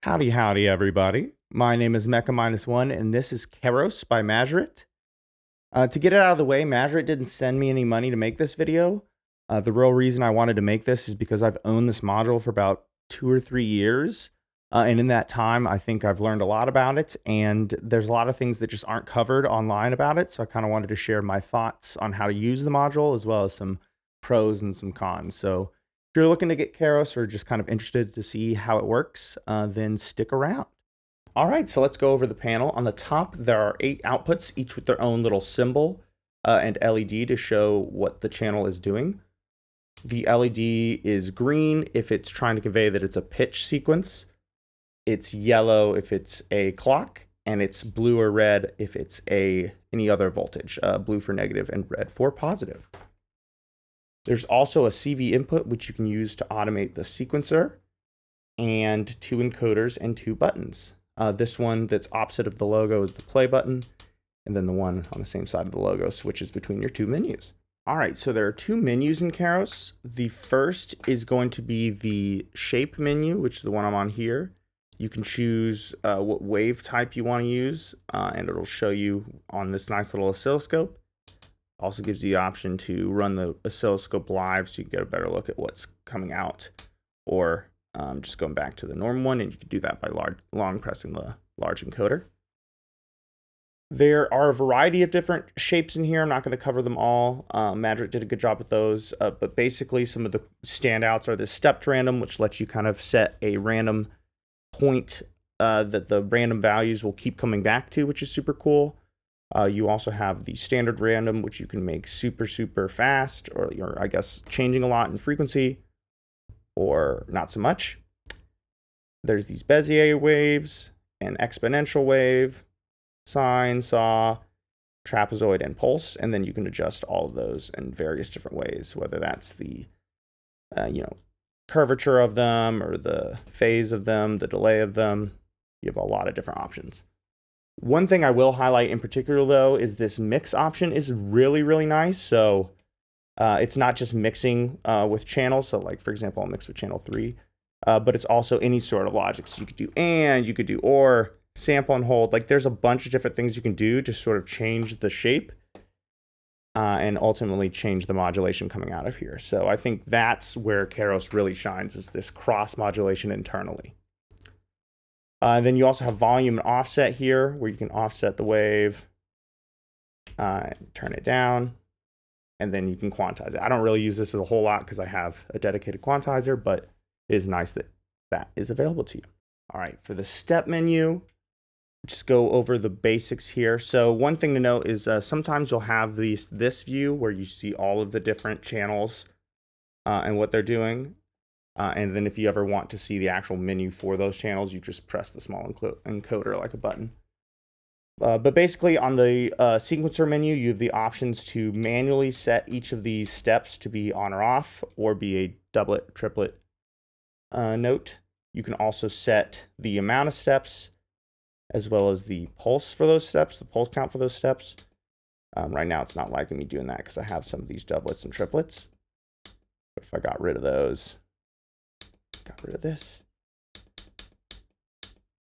Howdy, howdy, everybody. My name is Mecha-1, and this is Kairos by Magerit. To get it out of the way, Magerit didn't send me any money to make this video. The real reason I wanted to make this is because I've owned this module for about 2 or 3 years. And in that time, I think I've learned a lot about it, and there's a lot of things that just aren't covered online about it. So I kind of wanted to share my thoughts on how to use the module, as well as some pros and some cons. So if you're looking to get Kairos or just kind of interested to see how it works, then stick around. All right, so let's go over the panel. On the top, there are 8 outputs, each with their own little symbol and LED to show what the channel is doing. The LED is green if it's trying to convey that it's a pitch sequence. It's yellow if it's a clock, and it's blue or red if it's any other voltage, blue for negative and red for positive. There's also a CV input, which you can use to automate the sequencer, and 2 encoders and 2 buttons. This one that's opposite of the logo is the play button, and then the one on the same side of the logo switches between your 2 menus. All right, so there are 2 menus in Kairos. The first is going to be the shape menu, which is the one I'm on here. You can choose what wave type you want to use, and it'll show you on this nice little oscilloscope. Also gives you the option to run the oscilloscope live so you can get a better look at what's coming out, or just going back to the normal one, and you can do that by long pressing the large encoder. There are a variety of different shapes in here. I'm not going to cover them all. Magerit did a good job with those, but basically some of the standouts are the stepped random, which lets you kind of set a random point that the random values will keep coming back to, which is super cool. You also have the standard random, which you can make super fast, or I guess changing a lot in frequency, or not so much. There's these Bezier waves, an exponential wave, sine, saw, trapezoid, and pulse, and then you can adjust all of those in various different ways, whether that's the curvature of them, or the phase of them, the delay of them. You have a lot of different options. One thing I will highlight in particular, though, is this mix option is really nice. So it's not just mixing with channels. So like, for example, I'll mix with channel 3, but it's also any sort of logic. So you could do and, you could do or, sample and hold. Like, there's a bunch of different things you can do to sort of change the shape and ultimately change the modulation coming out of here. So I think that's where Kairos really shines, is this cross modulation internally. Then you also have volume and offset here, where you can offset the wave, turn it down, and then you can quantize it. I don't really use this a whole lot because I have a dedicated quantizer, but it is nice that that is available to you. All right, for the step menu, just go over the basics here. So one thing to note is sometimes you'll have this view where you see all of the different channels and what they're doing. And then if you ever want to see the actual menu for those channels, you just press the small encoder like a button. But basically on the sequencer menu, you have the options to manually set each of these steps to be on or off, or be a doublet, triplet note. You can also set the amount of steps, as well as the pulse for those steps, the pulse count for those steps. Right now it's not liking me doing that because I have some of these doublets and triplets. But if I got rid of those, got rid of this,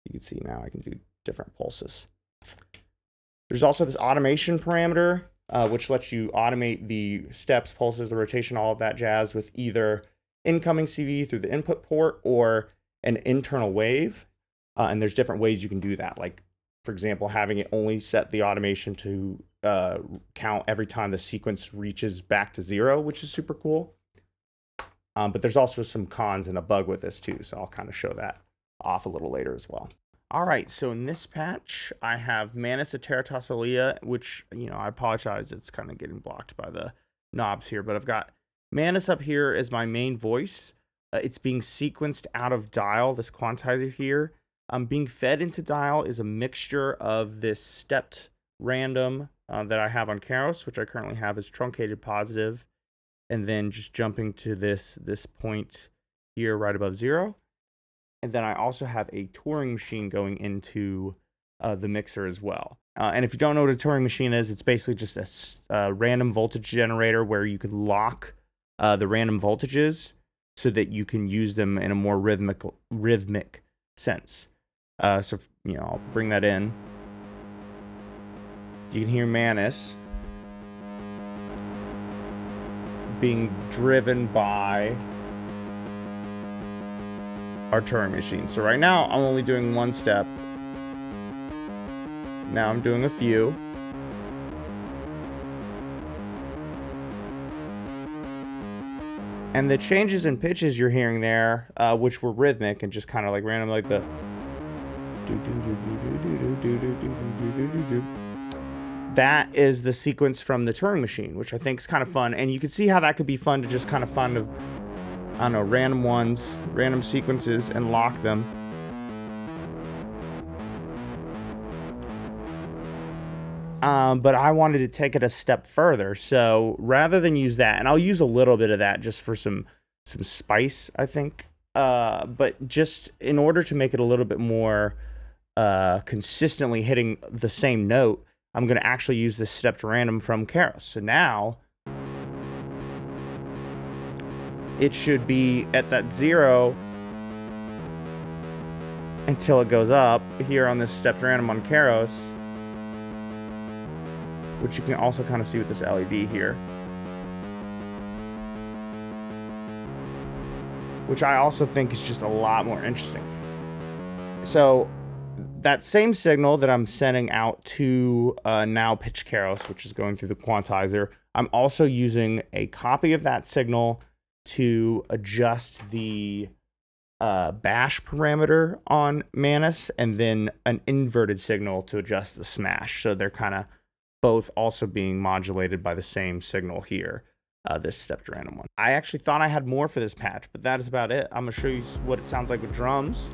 you can see now I can do different pulses. There's also this automation parameter, which lets you automate the steps, pulses, the rotation, all of that jazz with either incoming CV through the input port or an internal wave. And there's different ways you can do that. Like, for example, having it only set the automation to count every time the sequence reaches back to 0, which is super cool. But there's also some cons and a bug with this too, so I'll kind of show that off a little later as well. All right, so in this patch, I have Manus Ateratosalia, which, I apologize, it's kind of getting blocked by the knobs here, but I've got Manus up here as my main voice. It's being sequenced out of dial, this quantizer here. Being fed into dial is a mixture of this stepped random that I have on Kairos, which I currently have as truncated positive, and then just jumping to this point here right above 0. And then I also have a Turing machine going into the mixer as well. And if you don't know what a Turing machine is, it's basically just a random voltage generator where you can lock the random voltages so that you can use them in a more rhythmic sense. So, you know, I'll bring that in. You can hear Manus being driven by our Turing machine. So right now, I'm only doing one step. Now I'm doing a few. And the changes in pitches you're hearing there, which were rhythmic and just kind of like random, like the that is the sequence from the Turing machine, which I think is kind of fun. And you can see how that could be fun to just kind of find, I don't know, random ones, random sequences, and lock them. But I wanted to take it a step further. So rather than use that, and I'll use a little bit of that just for some spice, I think. But just in order to make it a little bit more consistently hitting the same note, I'm going to actually use this stepped random from Kairos. So now it should be at that 0 until it goes up here on this stepped random on Kairos, which you can also kind of see with this LED here, which I also think is just a lot more interesting. So that same signal that I'm sending out to now pitch Kairos, which is going through the quantizer, I'm also using a copy of that signal to adjust the bash parameter on Manus, and then an inverted signal to adjust the smash. So they're kind of both also being modulated by the same signal here, this stepped random one. I actually thought I had more for this patch, but that is about it. I'm going to show you what it sounds like with drums.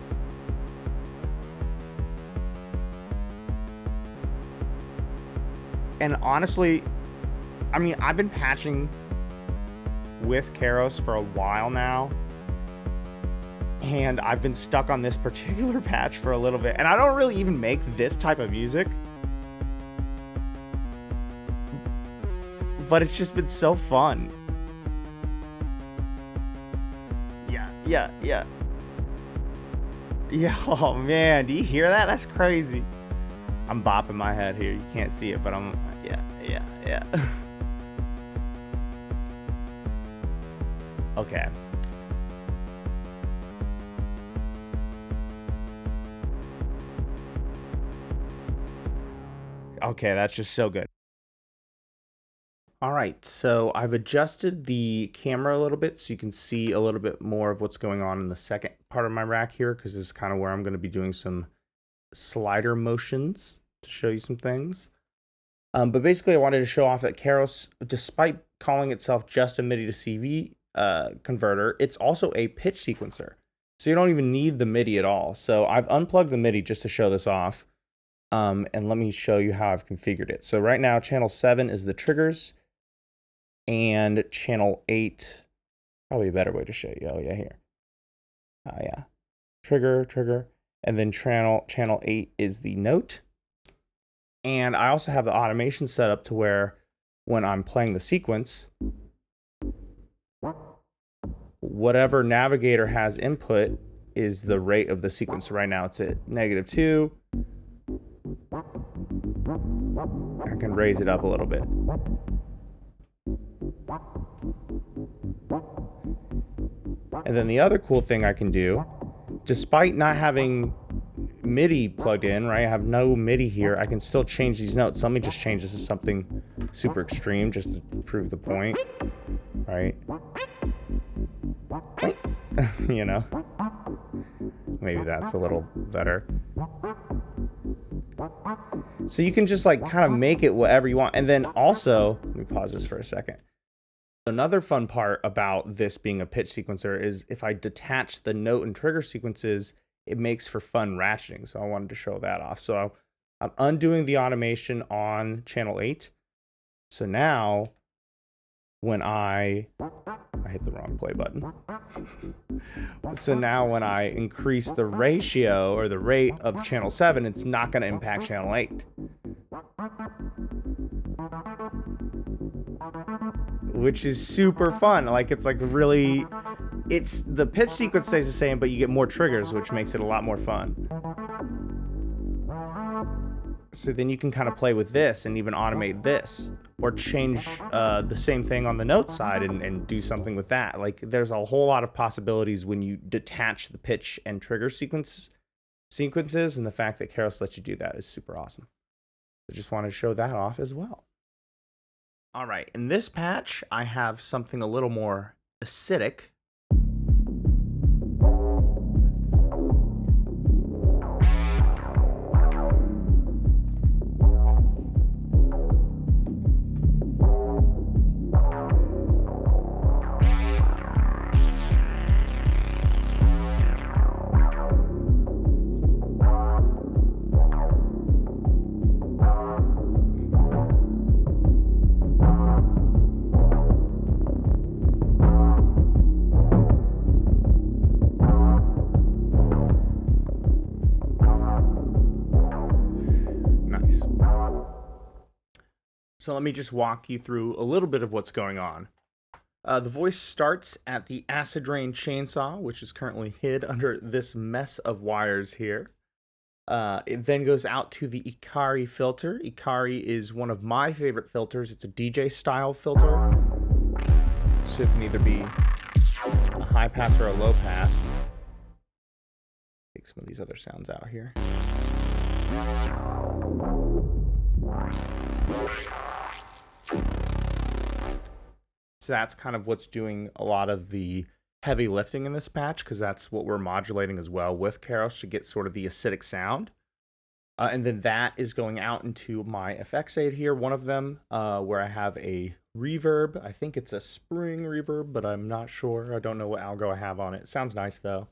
And honestly, I mean, I've been patching with Kairos for a while now, and I've been stuck on this particular patch for a little bit, and I don't really even make this type of music, but it's just been so fun. Yeah. Oh man, do you hear that? That's crazy. I'm bopping my head here. You can't see it, but I'm, yeah. Okay. Okay, that's just so good. All right, so I've adjusted the camera a little bit so you can see a little bit more of what's going on in the second part of my rack here, because this is kind of where I'm going to be doing some slider motions to show you some things. But basically I wanted to show off that Kairos, despite calling itself just a MIDI to CV converter, it's also a pitch sequencer. So you don't even need the MIDI at all. So I've unplugged the MIDI just to show this off. And let me show you how I've configured it. So right now, channel 7 is the triggers, and channel 8, probably a better way to show you. Oh yeah, here. Yeah. Trigger. And then channel 8 is the note. And I also have the automation set up to where when I'm playing the sequence, whatever navigator has input is the rate of the sequence. So right now it's at -2. I can raise it up a little bit. And then the other cool thing I can do, despite not having MIDI plugged in, right? I have no MIDI here. I can still change these notes. So let me just change this to something super extreme just to prove the point, right? You know, maybe that's a little better. So you can just like kind of make it whatever you want. And then also, let me pause this for a second. Another fun part about this being a pitch sequencer is if I detach the note and trigger sequences, it makes for fun ratcheting. So I wanted to show that off. So I'm undoing the automation on channel 8. So now when I hit the wrong play button. So now when I increase the ratio or the rate of channel 7, it's not going to impact channel 8. Which is super fun. Like, it's like really the pitch sequence stays the same, but you get more triggers, which makes it a lot more fun. So then you can kind of play with this and even automate this, or change the same thing on the note side and do something with that. Like, there's a whole lot of possibilities when you detach the pitch and trigger sequences, and the fact that Kairos lets you do that is super awesome. I just wanted to show that off as well. All right, in this patch, I have something a little more acidic. So let me just walk you through a little bit of what's going on. The voice starts at the acid rain chainsaw, which is currently hid under this mess of wires here. It then goes out to the Ikari filter. Ikari is one of my favorite filters. It's a DJ style filter. So it can either be a high pass or a low pass. Take some of these other sounds out here. So that's kind of what's doing a lot of the heavy lifting in this patch, because that's what we're modulating as well with Kairos to get sort of the acidic sound. And then that is going out into my effects aid here, one of them, where I have a reverb. I think it's a spring reverb, but I'm not sure. I don't know what algo I have on it. It sounds nice though.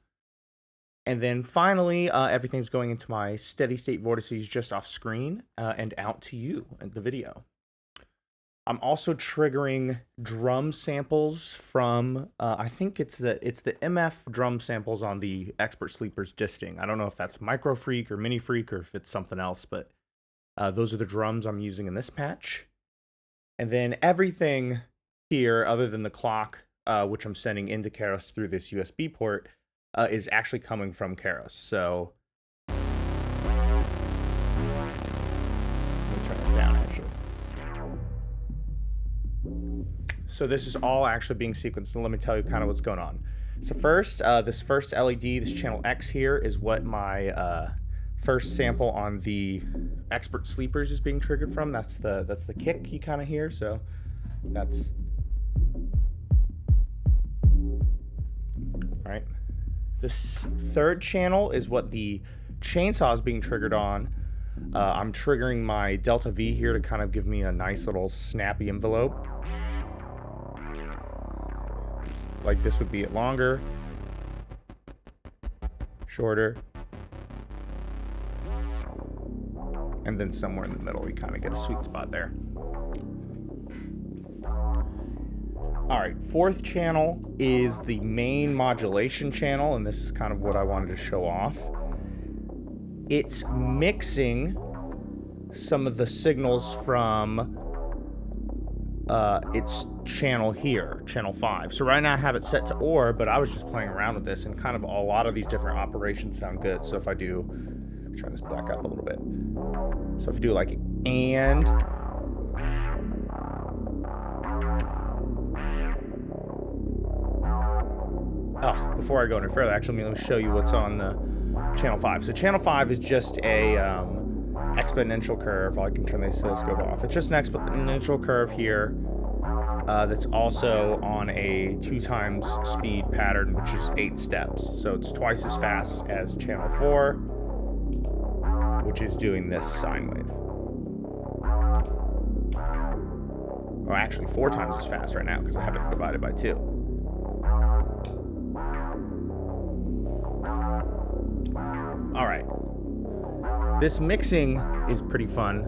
And then finally, everything's going into my steady state vortices just off screen and out to you in the video. I'm also triggering drum samples from, I think it's the MF drum samples on the Expert Sleepers disting. I don't know if that's Micro Freak or Mini Freak or if it's something else, but those are the drums I'm using in this patch. And then everything here, other than the clock, which I'm sending into Kairos through this USB port, is actually coming from Kairos. So let me turn this down actually. So this is all actually being sequenced, so let me tell you kind of what's going on. So first, this first LED, this channel X here, is what my first sample on the Expert Sleepers is being triggered from. That's the kick you kind of hear. So that's all right. This third channel is what the chainsaw is being triggered on. I'm triggering my Delta V here to kind of give me a nice little snappy envelope. Like this would be it longer, shorter, and then somewhere in the middle you kind of get a sweet spot there. All right, fourth channel is the main modulation channel, and this is kind of what I wanted to show off. It's mixing some of the signals from its channel here, channel 5. So right now I have it set to OR, but I was just playing around with this, and kind of a lot of these different operations sound good. So if I do, try this back up a little bit. So if I do like and, before I go any further, actually let me show you what's on the channel 5. So channel 5 is just a exponential curve. I can turn the oscilloscope off. It's just an exponential curve here that's also on a 2x speed pattern, which is 8 steps. So it's twice as fast as channel 4, which is doing this sine wave. Or actually 4 times as fast right now because I have it divided by 2. All right. This mixing is pretty fun.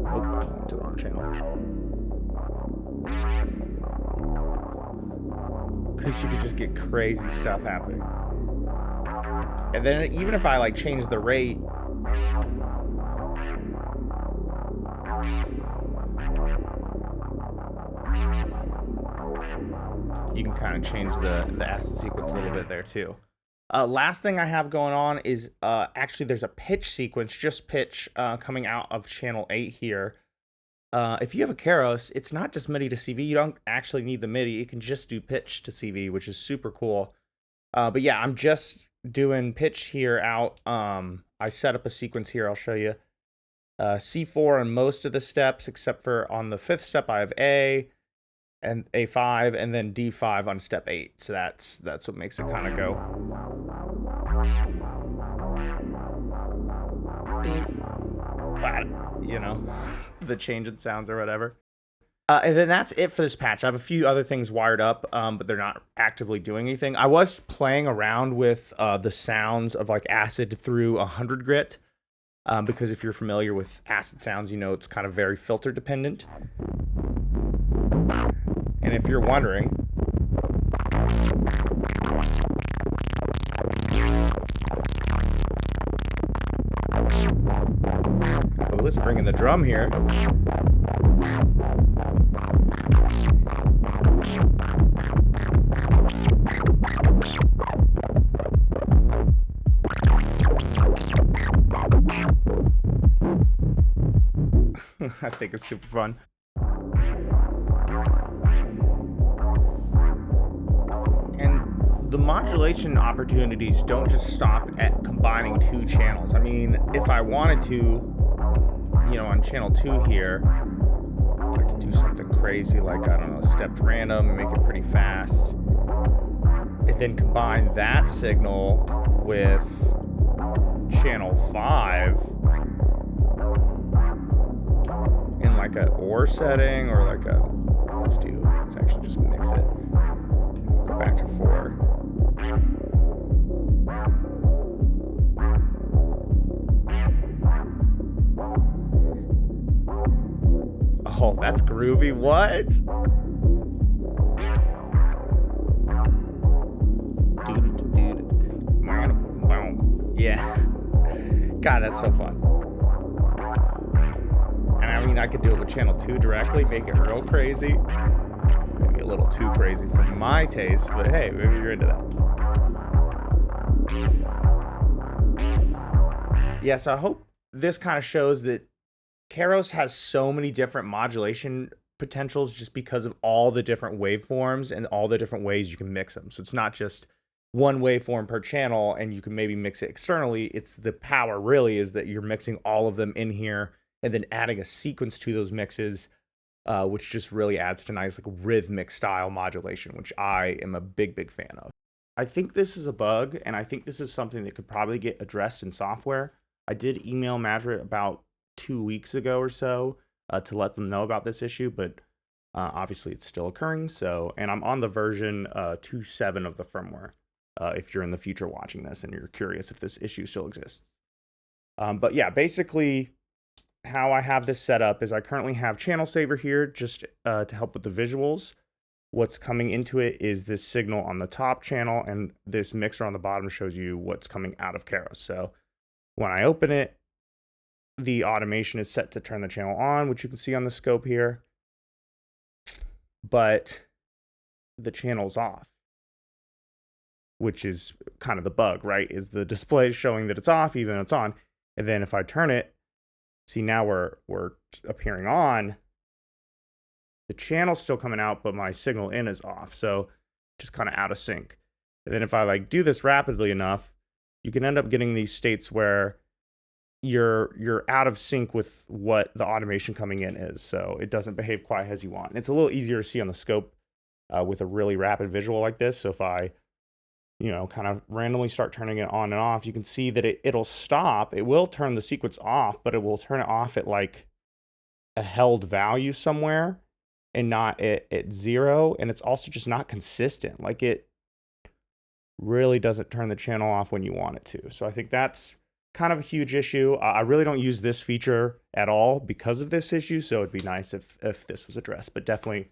Oh, I went to the wrong channel. Because you could just get crazy stuff happening. And then even if I like change the rate, you can kind of change the acid sequence a little bit there too. Last thing I have going on is actually there's a pitch sequence, just pitch, coming out of channel 8 here. If you have a Kairos, it's not just MIDI to CV. You don't actually need the MIDI. You can just do pitch to CV, which is super cool. But yeah, I'm just doing pitch here out. I set up a sequence here. I'll show you. C4 on most of the steps, except for on the 5th step, I have A and A5, and then D5 on step 8. So that's what makes it kind of go. You know, the change in sounds or whatever. And then that's it for this patch. I have a few other things wired up, but they're not actively doing anything. I was playing around with the sounds of like acid through 100 grit, because if you're familiar with acid sounds, you know it's kind of very filter dependent. And if you're wondering, oh, let's bring in the drum here. I think it's super fun. And the modulation opportunities don't just stop at combining 2 channels. I mean, if I wanted to, you know, on channel 2 here, I could do something crazy like, I don't know, stepped random and make it pretty fast. And then combine that signal with channel 5 in like an OR setting, or like a, let's actually just mix it. Go back to 4. Oh, that's groovy. What? Yeah. God, that's so fun. And I mean, I could do it with channel 2 directly, make it real crazy. It's maybe a little too crazy for my taste, but hey, maybe you're into that. Yeah, so I hope this kind of shows that Kairos has so many different modulation potentials just because of all the different waveforms and all the different ways you can mix them. So it's not just one waveform per channel and you can maybe mix it externally. It's the power really is that you're mixing all of them in here and then adding a sequence to those mixes, which just really adds to nice like rhythmic style modulation, which I am a big fan of. I think this is a bug, and I think this is something that could probably get addressed in software. I did email Magerit about 2 weeks ago or so to let them know about this issue, but obviously it's still occurring. So, and I'm on the version 2.7 of the firmware. If you're in the future watching this and you're curious if this issue still exists. But yeah, basically how I have this set up is I currently have channel saver here just to help with the visuals. What's coming into it is this signal on the top channel, and this mixer on the bottom shows you what's coming out of Kairos. So when I open it, the automation is set to turn the channel on, which you can see on the scope here, but the channel's off, which is kind of the bug, right? Is the display showing that it's off even though it's on. And then if I turn it, see now we're appearing on, the channel's still coming out, but my signal in is off. So just kind of out of sync. And then if I like do this rapidly enough, you can end up getting these states where you're out of sync with what the automation coming in is. So it doesn't behave quite as you want. And it's a little easier to see on the scope with a really rapid visual like this. So if I, you know, kind of randomly start turning it on and off, you can see that it'll stop. It will turn the sequence off, but it will turn it off at like a held value somewhere and not at 0. And it's also just not consistent. Like it really doesn't turn the channel off when you want it to. So I think that's kind of a huge issue. I really don't use this feature at all because of this issue. So it'd be nice if this was addressed, but definitely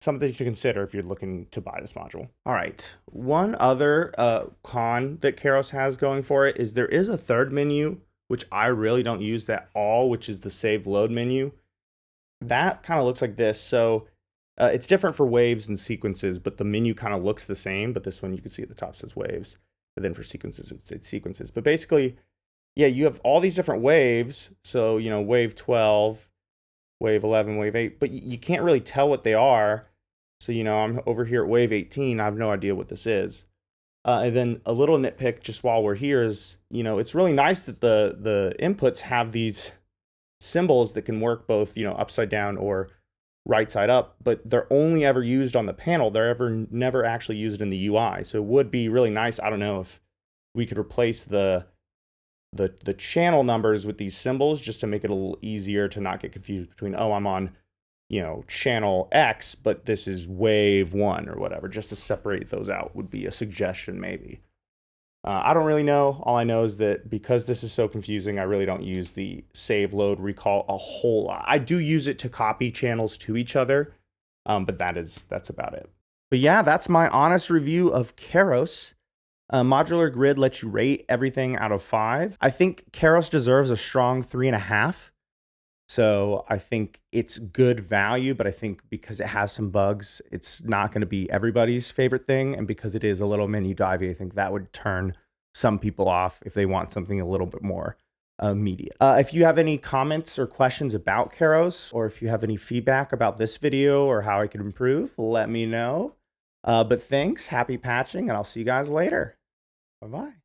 something to consider if you're looking to buy this module. All right, one other con that Kairos has going for it is there is a third menu, which I really don't use at all, which is the save load menu. That kind of looks like this. So It's different for waves and sequences, but the menu kind of looks the same. But this one you can see at the top says waves. But then for sequences, it's sequences. But basically, yeah, you have all these different waves. So, you know, wave 12, wave 11, wave 8. But you can't really tell what they are. So, you know, I'm over here at wave 18. I have no idea what this is. And then a little nitpick just while we're here is, you know, it's really nice that the inputs have these symbols that can work both, you know, upside down or right side up, but they're only ever used on the panel. They're never actually used in the UI. So it would be really nice. I don't know if we could replace the channel numbers with these symbols just to make it a little easier to not get confused between, oh, I'm on, you know, channel X, but this is wave 1 or whatever. Just to separate those out would be a suggestion maybe. I don't really know. All I know is that because this is so confusing, I really don't use the save, load, recall a whole lot. I do use it to copy channels to each other, but that's about it. But yeah, that's my honest review of Kairos. Modular Grid lets you rate everything out of 5. I think Kairos deserves a strong 3.5. So I think it's good value, but I think because it has some bugs, it's not going to be everybody's favorite thing. And because it is a little menu divey, I think that would turn some people off if they want something a little bit more immediate. If you have any comments or questions about Kairos, or if you have any feedback about this video or how I could improve, let me know. But thanks, happy patching, and I'll see you guys later. Bye-bye.